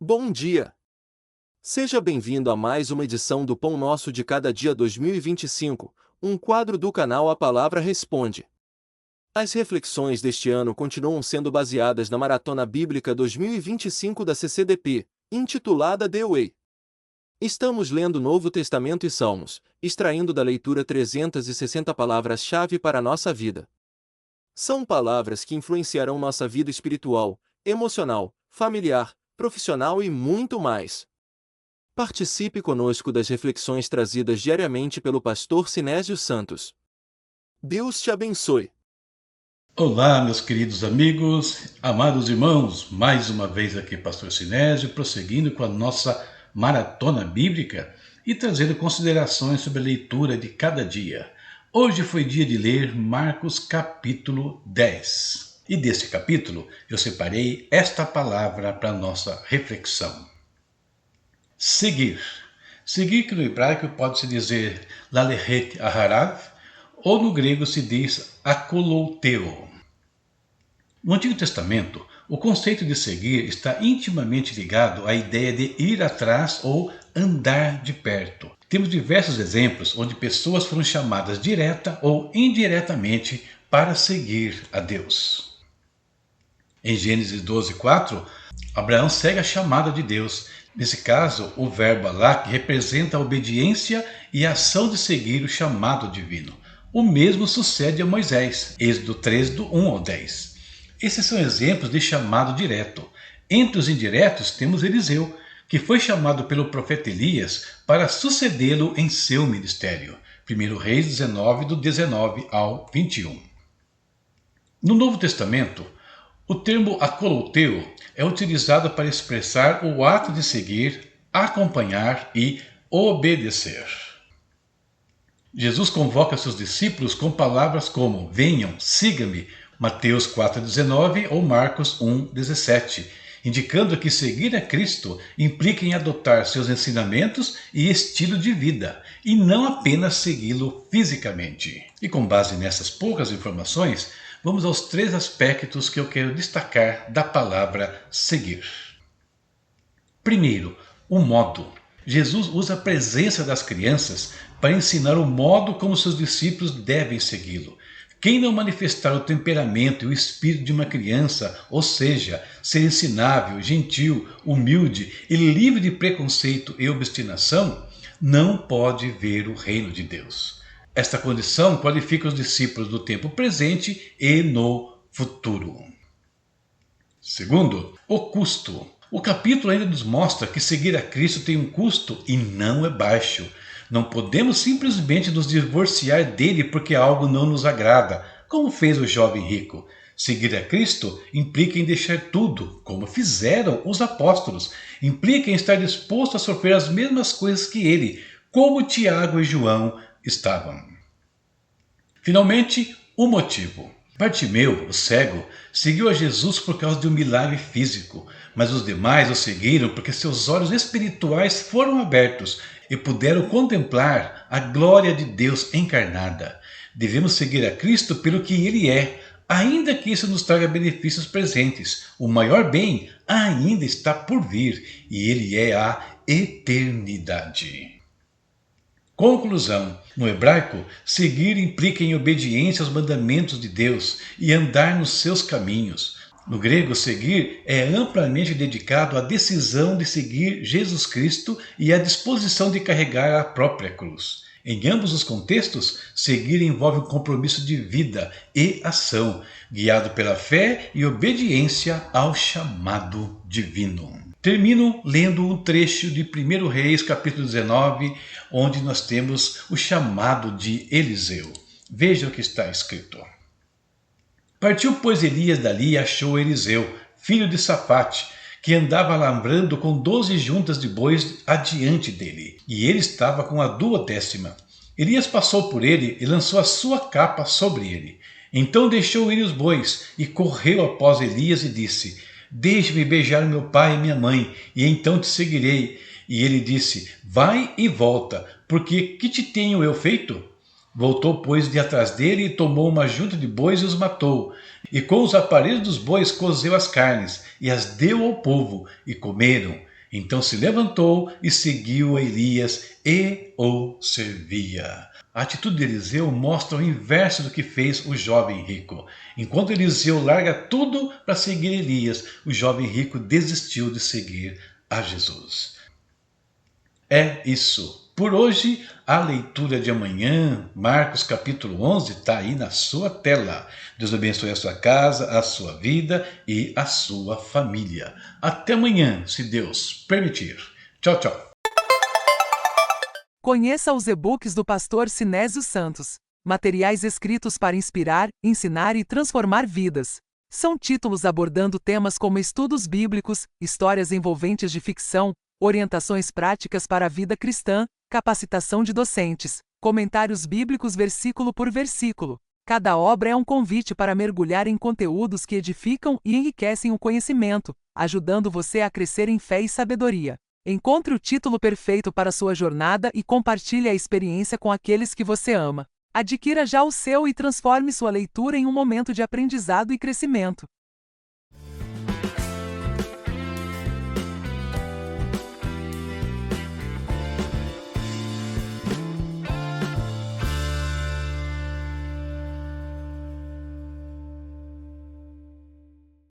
Bom dia! Seja bem-vindo a mais uma edição do Pão Nosso de Cada Dia 2025, um quadro do canal A Palavra Responde. As reflexões deste ano continuam sendo baseadas na Maratona Bíblica 2025 da CCDP, intitulada The Way. Estamos lendo o Novo Testamento e Salmos, extraindo da leitura 360 palavras-chave para a nossa vida. São palavras que influenciarão nossa vida espiritual, emocional, familiar, profissional e muito mais. Participe conosco das reflexões trazidas diariamente pelo pastor Sinésio Santos. Deus te abençoe. Olá, meus queridos amigos, amados irmãos, mais uma vez aqui pastor Sinésio, prosseguindo com a nossa maratona bíblica e trazendo considerações sobre a leitura de cada dia. Hoje foi dia de ler Marcos capítulo 10. E desse capítulo eu separei esta palavra para a nossa reflexão. Seguir. Seguir, que no hebraico pode-se dizer laleret aharav, ou no grego se diz akolouteo. No Antigo Testamento, o conceito de seguir está intimamente ligado à ideia de ir atrás ou andar de perto. Temos diversos exemplos onde pessoas foram chamadas direta ou indiretamente para seguir a Deus. Em Gênesis 12:4, Abraão segue a chamada de Deus. Nesse caso, o verbo alá, que representa a obediência e a ação de seguir o chamado divino. O mesmo sucede a Moisés, Êxodo 3, do 1 ao 10. Esses são exemplos de chamado direto. Entre os indiretos temos Eliseu, que foi chamado pelo profeta Elias para sucedê-lo em seu ministério. 1 Reis 19, do 19 ao 21. No Novo Testamento, o termo akolouteo é utilizado para expressar o ato de seguir, acompanhar e obedecer. Jesus convoca seus discípulos com palavras como venham, siga-me, Mateus 4,19 ou Marcos 1,17, indicando que seguir a Cristo implica em adotar seus ensinamentos e estilo de vida, e não apenas segui-lo fisicamente. E com base nessas poucas informações, vamos aos 3 aspectos que eu quero destacar da palavra seguir. Primeiro, o modo. Jesus usa a presença das crianças para ensinar o modo como seus discípulos devem segui-lo. Quem não manifestar o temperamento e o espírito de uma criança, ou seja, ser ensinável, gentil, humilde e livre de preconceito e obstinação, não pode ver o reino de Deus. Esta condição qualifica os discípulos do tempo presente e no futuro. Segundo, o custo. O capítulo ainda nos mostra que seguir a Cristo tem um custo e não é baixo. Não podemos simplesmente nos divorciar dele porque algo não nos agrada, como fez o jovem rico. Seguir a Cristo implica em deixar tudo, como fizeram os apóstolos. Implica em estar disposto a sofrer as mesmas coisas que ele, como Tiago e João estavam. Finalmente, o motivo. Bartimeu, o cego, seguiu a Jesus por causa de um milagre físico, mas os demais o seguiram porque seus olhos espirituais foram abertos e puderam contemplar a glória de Deus encarnada. Devemos seguir a Cristo pelo que Ele é, ainda que isso nos traga benefícios presentes. O maior bem ainda está por vir e Ele é a eternidade. Conclusão. No hebraico, seguir implica em obediência aos mandamentos de Deus e andar nos seus caminhos. No grego, seguir é amplamente dedicado à decisão de seguir Jesus Cristo e à disposição de carregar a própria cruz. Em ambos os contextos, seguir envolve um compromisso de vida e ação, guiado pela fé e obediência ao chamado divino. Termino lendo um trecho de 1 Reis, capítulo 19, onde nós temos o chamado de Eliseu. Veja o que está escrito. Partiu, pois, Elias dali e achou Eliseu, filho de Safate, que andava lavrando com 12 juntas de bois adiante dele, e ele estava com a 12ª. Elias passou por ele e lançou a sua capa sobre ele. Então deixou ir os bois e correu após Elias e disse: deixe-me beijar meu pai e minha mãe, e então te seguirei. E ele disse: vai e volta, porque que te tenho eu feito? Voltou, pois, de atrás dele e tomou uma junta de bois e os matou. E com os aparelhos dos bois cozeu as carnes, e as deu ao povo, e comeram. Então se levantou e seguiu a Elias e o servia. A atitude de Eliseu mostra o inverso do que fez o jovem rico. Enquanto Eliseu larga tudo para seguir Elias, o jovem rico desistiu de seguir a Jesus. É isso. Por hoje, a leitura de amanhã, Marcos capítulo 11, está aí na sua tela. Deus abençoe a sua casa, a sua vida e a sua família. Até amanhã, se Deus permitir. Tchau, tchau. Conheça os e-books do pastor Sinésio Santos. Materiais escritos para inspirar, ensinar e transformar vidas. São títulos abordando temas como estudos bíblicos, histórias envolventes de ficção, orientações práticas para a vida cristã, capacitação de docentes, comentários bíblicos versículo por versículo. Cada obra é um convite para mergulhar em conteúdos que edificam e enriquecem o conhecimento, ajudando você a crescer em fé e sabedoria. Encontre o título perfeito para sua jornada e compartilhe a experiência com aqueles que você ama. Adquira já o seu e transforme sua leitura em um momento de aprendizado e crescimento.